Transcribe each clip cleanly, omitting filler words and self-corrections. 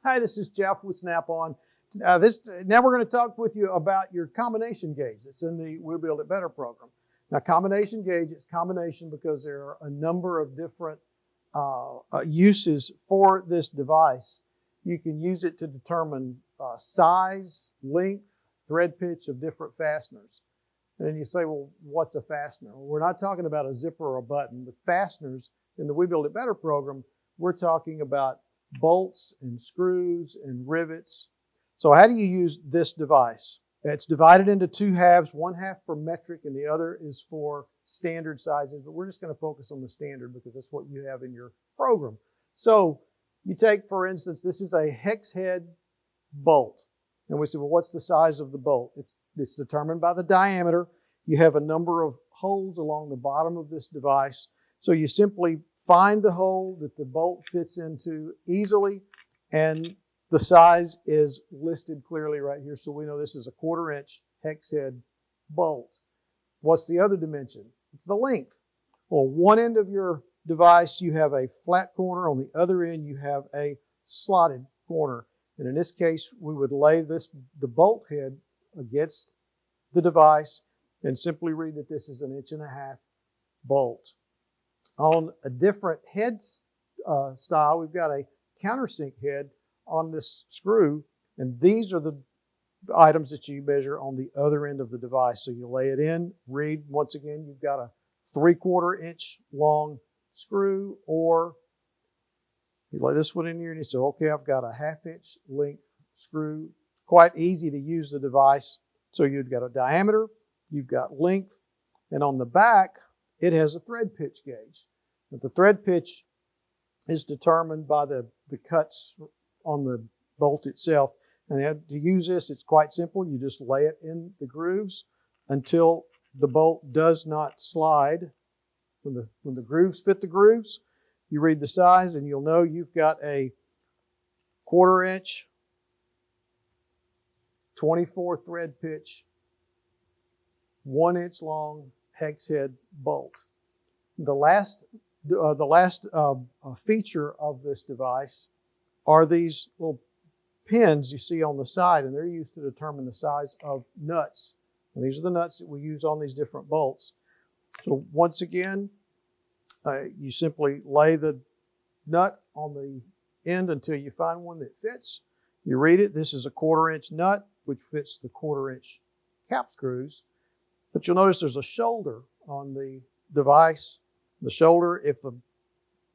Hi, this is Jeff with Snap-on. Now we're going to talk with you about your combination gauge that's in the We'll Build It Better program. Now, combination gauge, it's combination because there are a number of different uses for this device. You can use it to determine size, length, thread pitch of different fasteners. And then you say, well, what's a fastener? Well, we're not talking about a zipper or a button. The fasteners in the We Build It Better program, we're talking about bolts and screws and rivets. So how do you use this device? It's divided into two halves, one half for metric and the other is for standard sizes, but we're just going to focus on the standard because that's what you have in your program. So you take, for instance, this is a hex head bolt. And we say, well, what's the size of the bolt? It's determined by the diameter. You have a number of holes along the bottom of this device. So you simply find the hole that the bolt fits into easily, and the size is listed clearly right here. So we know this is a 1/4 inch hex head bolt. What's the other dimension? It's the length. On one end of your device, you have a flat corner. On the other end, you have a slotted corner. And in this case, we would lay the bolt head against the device and simply read that this is 1.5 inch bolt. On a different head style, we've got a countersink head on this screw, and these are the items that you measure on the other end of the device. So you lay it in, read, once again, you've got a 3/4 inch long screw, or you lay this one in here and you say, okay, I've got a 1/2 inch length screw. Quite easy to use the device. So you've got a diameter, you've got length, and on the back, it has a thread pitch gauge. But the thread pitch is determined by the cuts on the bolt itself. And to use this, it's quite simple. You just lay it in the grooves until the bolt does not slide. When the grooves fit the grooves, you read the size and you'll know you've got a 1/4 inch, 24 thread pitch, 1 inch long hex head bolt. The last feature of this device are these little pins you see on the side, and they're used to determine the size of nuts. And these are the nuts that we use on these different bolts. So once again, you simply lay the nut on the end until you find one that fits. You read it. This is a 1/4 inch nut, which fits the 1/4 inch cap screws. But you'll notice there's a shoulder on the device. The shoulder, if the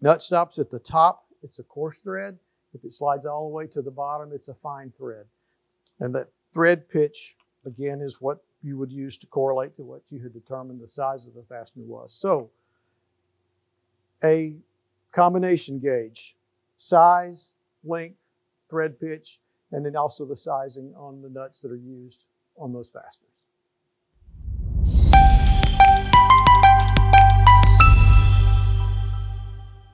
nut stops at the top, it's a coarse thread. If it slides all the way to the bottom, it's a fine thread. And that thread pitch, again, is what you would use to correlate to what you had determined the size of the fastener was. So, a combination gauge, size, length, thread pitch, and then also the sizing on the nuts that are used on those fasteners.